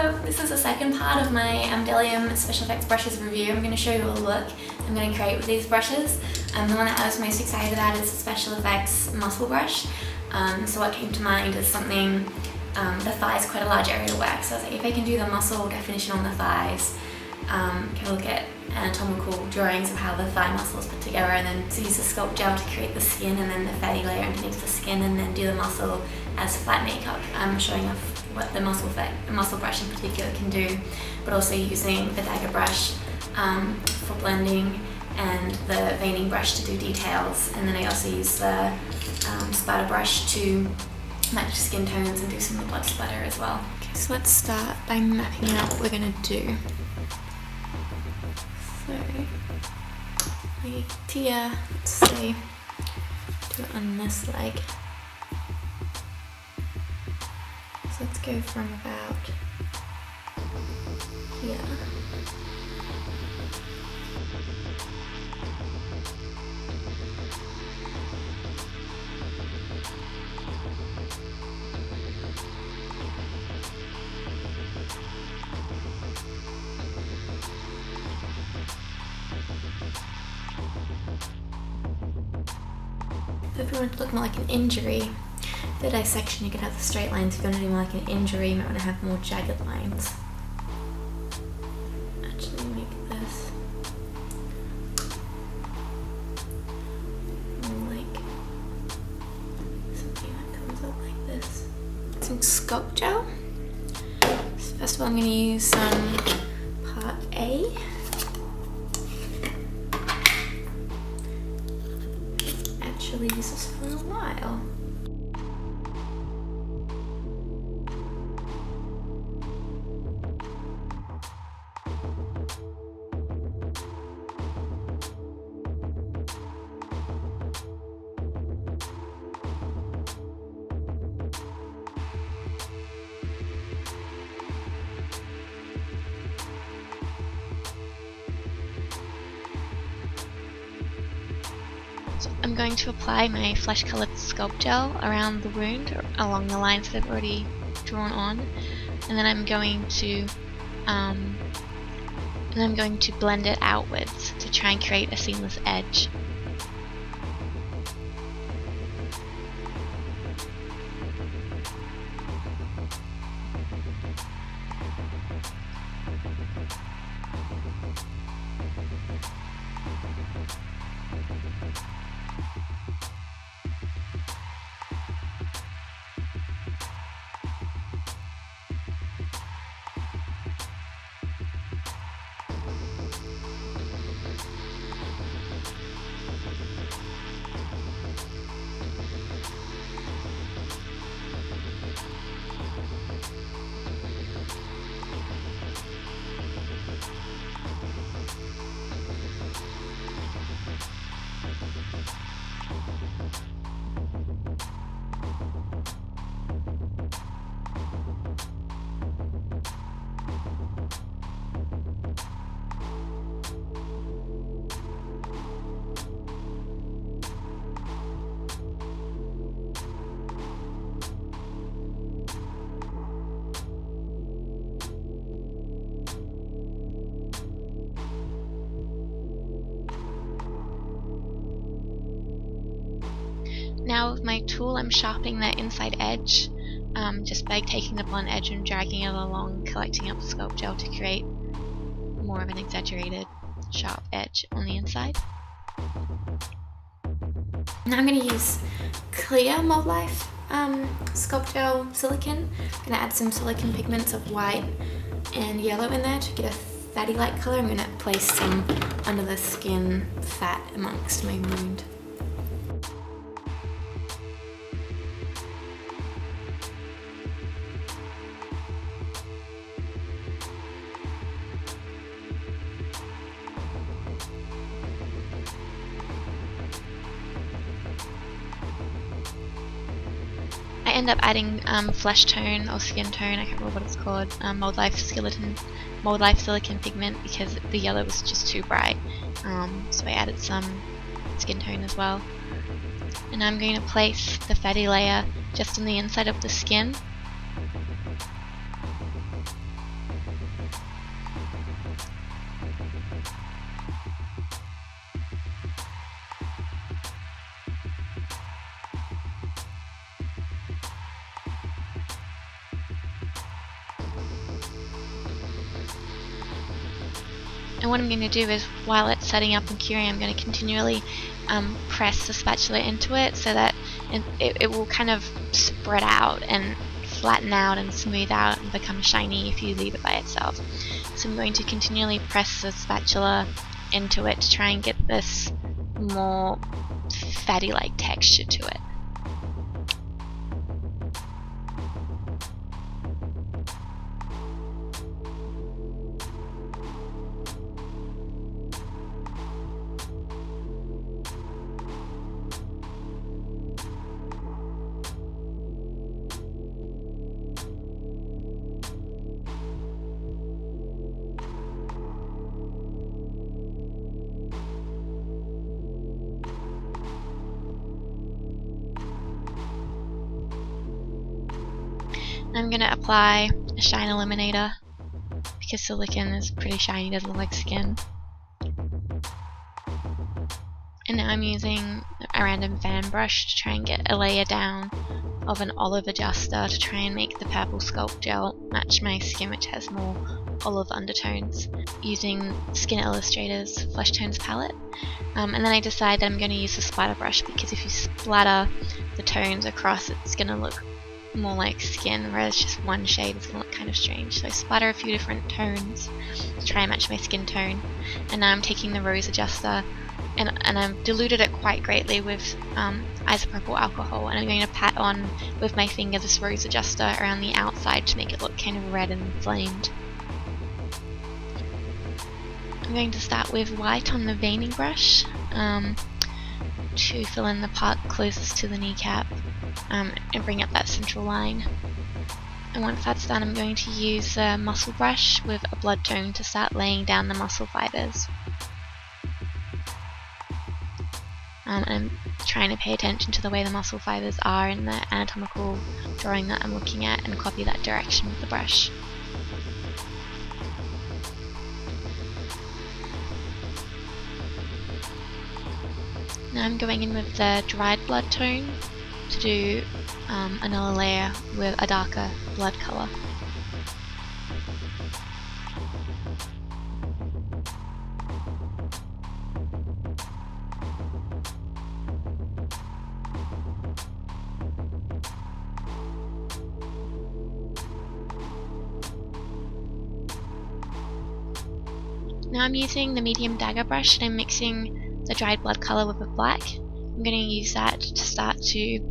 Hello, this is the second part of my Bdellium Special Effects brushes review. I'm going to show you a look I'm going to create with these brushes. The one that I was most excited about is the Special Effects muscle brush. So what came to mind is something, the thigh is quite a large area to work, so I was like, if I can do the muscle definition on the thighs, can look at anatomical drawings of how the thigh muscle is put together, and then to use the sculpt gel to create the skin and then the fatty layer underneath the skin, and then do the muscle as flat makeup. I'm showing off what the muscle brush in particular can do, but also using the dagger brush for blending and the veining brush to do details, and then I also use the splatter brush to match skin tones and do some of the blood splatter as well. Okay, so let's start by mapping out what we're going to do. So, here, let's say, do it on this leg. So let's go from about here. If you want it to look more like an injury, the dissection, you can have the straight lines. If you want to do more like an injury, you might want to have more jagged lines. Actually make this more like something that comes up like this. Some sculpt gel. So first of all, I'm going to use some part A. Actually use this for a while. I'm going to apply my flesh coloured sculpt gel around the wound or along the lines that I've already drawn on, and then I'm going to blend it outwards to try and create a seamless edge. Now with my tool, I'm sharpening that inside edge just by taking the blunt edge and dragging it along, collecting up the sculpt gel to create more of an exaggerated sharp edge on the inside. Now I'm going to use clear Mold Life sculpt gel silicone. I'm going to add some silicone pigments of white and yellow in there to get a fatty light colour. I'm going to place some under the skin fat amongst my wound. I end up adding flesh tone or skin tone, I can't remember what it's called, Mold Life silicone pigment, because the yellow was just too bright, so I added some skin tone as well. And I'm going to place the fatty layer just on the inside of the skin. And what I'm going to do is, while it's setting up and curing, I'm going to continually press the spatula into it so that it will kind of spread out and flatten out and smooth out and become shiny if you leave it by itself. So I'm going to continually press the spatula into it to try and get this more fatty-like texture to it. I'm going to apply a shine eliminator because silicone is pretty shiny, doesn't look like skin. And now I'm using a random fan brush to try and get a layer down of an olive adjuster to try and make the purple sculpt gel match my skin, which has more olive undertones, using Skin Illustrator's Flesh Tones palette. And then I decide that I'm going to use the splatter brush because if you splatter the tones across, it's going to look more like skin, whereas just one shade is going to look kind of strange. So I splatter a few different tones to try and match my skin tone. And now I'm taking the rose adjuster and I've diluted it quite greatly with isopropyl alcohol, and I'm going to pat on with my finger this rose adjuster around the outside to make it look kind of red and inflamed. I'm going to start with white on the veining brush to fill in the part closest to the kneecap and bring up that central line. And once that's done, I'm going to use a muscle brush with a blood tone to start laying down the muscle fibers. I'm trying to pay attention to the way the muscle fibers are in the anatomical drawing that I'm looking at and copy that direction with the brush. Now I'm going in with the dried blood tone to do another layer with a darker blood colour. Now I'm using the medium dagger brush and I'm mixing the dried blood colour with the black. I'm going to use that to start to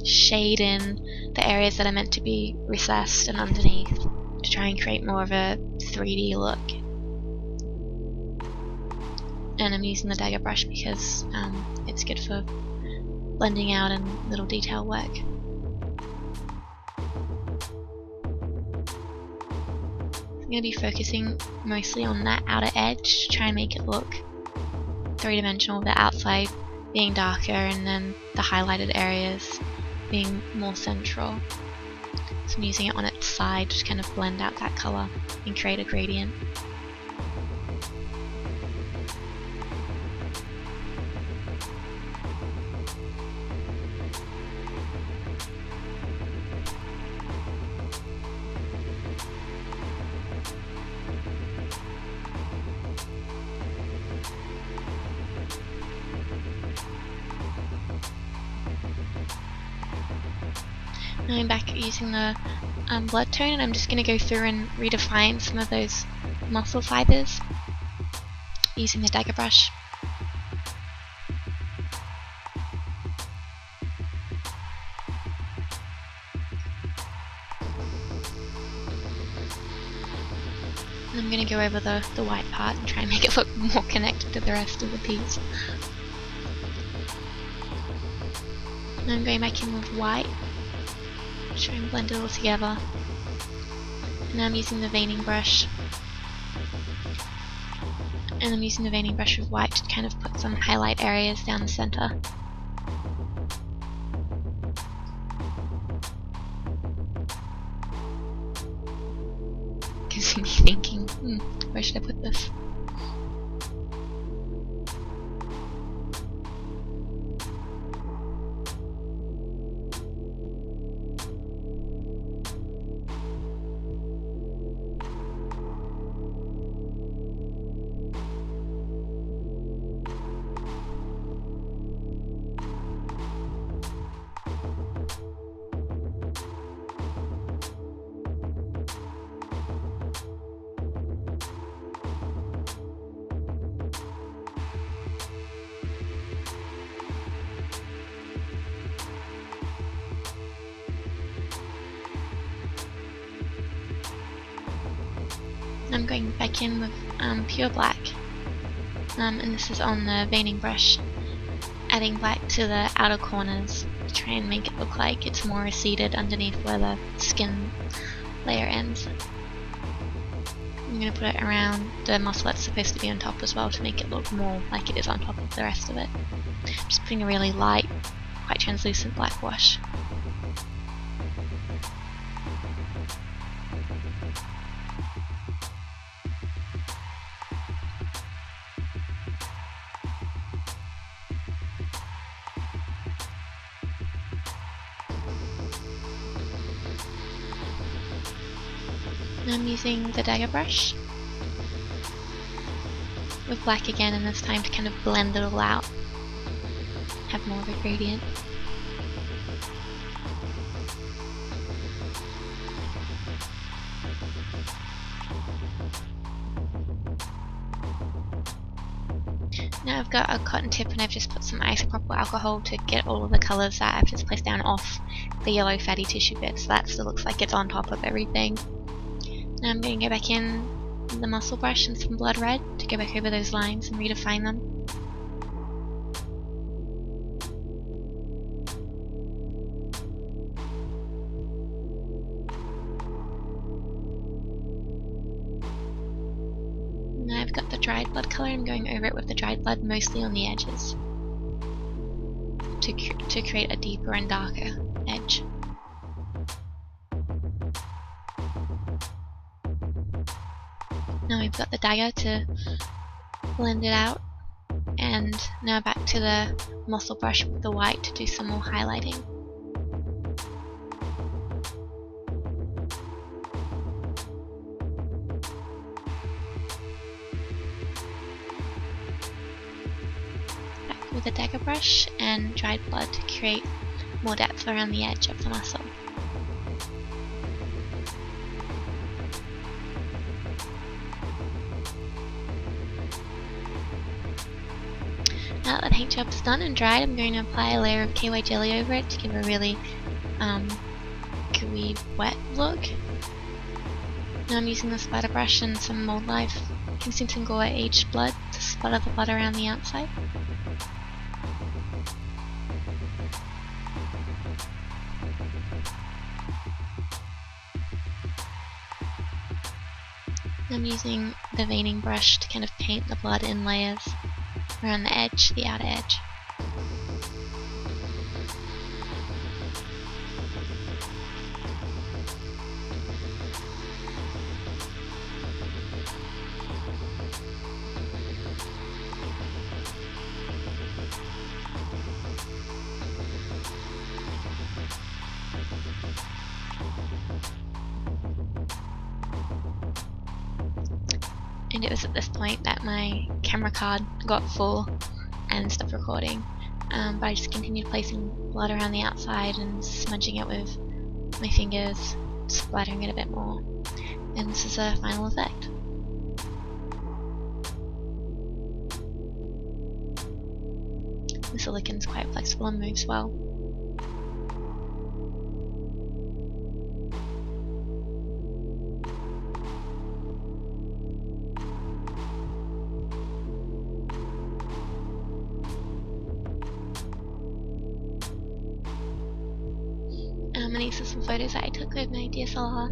shade in the areas that are meant to be recessed and underneath to try and create more of a 3D look. And I'm using the dagger brush because it's good for blending out and little detail work. I'm going to be focusing mostly on that outer edge to try and make it look three-dimensional, the outside being darker and then the highlighted areas being more central. So I'm using it on its side to kind of blend out that colour and create a gradient. Now I'm back using the blood tone, and I'm just going to go through and redefine some of those muscle fibers using the dagger brush. And I'm going to go over the white part and try and make it look more connected to the rest of the piece. And I'm going back in with white. Try and blend it all together. And now I'm using the veining brush. And I'm using the veining brush with white to kind of put some highlight areas down the center. Can see me thinking, where should I put this? I'm going back in with pure black, and this is on the veining brush, adding black to the outer corners to try and make it look like it's more receded underneath where the skin layer ends. I'm going to put it around the muscle that's supposed to be on top as well to make it look more like it is on top of the rest of it. Just putting a really light, quite translucent black wash. I'm using the dagger brush with black again, and this time to kind of blend it all out, have more of a gradient. Now I've got a cotton tip and I've just put some isopropyl alcohol to get all of the colours that I've just placed down off the yellow fatty tissue bit, so that still looks like it's on top of everything. Now I'm going to go back in with the muscle brush and some blood red to go back over those lines and redefine them. Now I've got the dried blood colour, I'm going over it with the dried blood mostly on the edges to create a deeper and darker edge. Now we've got the dagger to blend it out, and now back to the muscle brush with the white to do some more highlighting. Back with the dagger brush and dried blood to create more depth around the edge of the muscle. Now that the paint job is done and dried, I'm going to apply a layer of KY jelly over it to give a really gooey, wet look. Now I'm using the splatter brush and some Mold Life Kensington Gore aged blood to splatter the blood around the outside. I'm using the veining brush to kind of paint the blood in layers around the edge, the outer edge. And it was at this point that my camera card got full and stopped recording, but I just continued placing blood around the outside and smudging it with my fingers, splattering it a bit more, and this is a final effect. The silicon's quite flexible and moves well. And these are some photos that I took with my DSLR.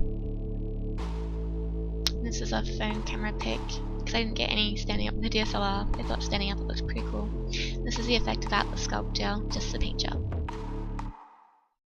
This is a phone camera pic, because I didn't get any standing up with the DSLR. I thought standing up it looks pretty cool. This is the effect of Atlas Sculpt Gel, just the paint job.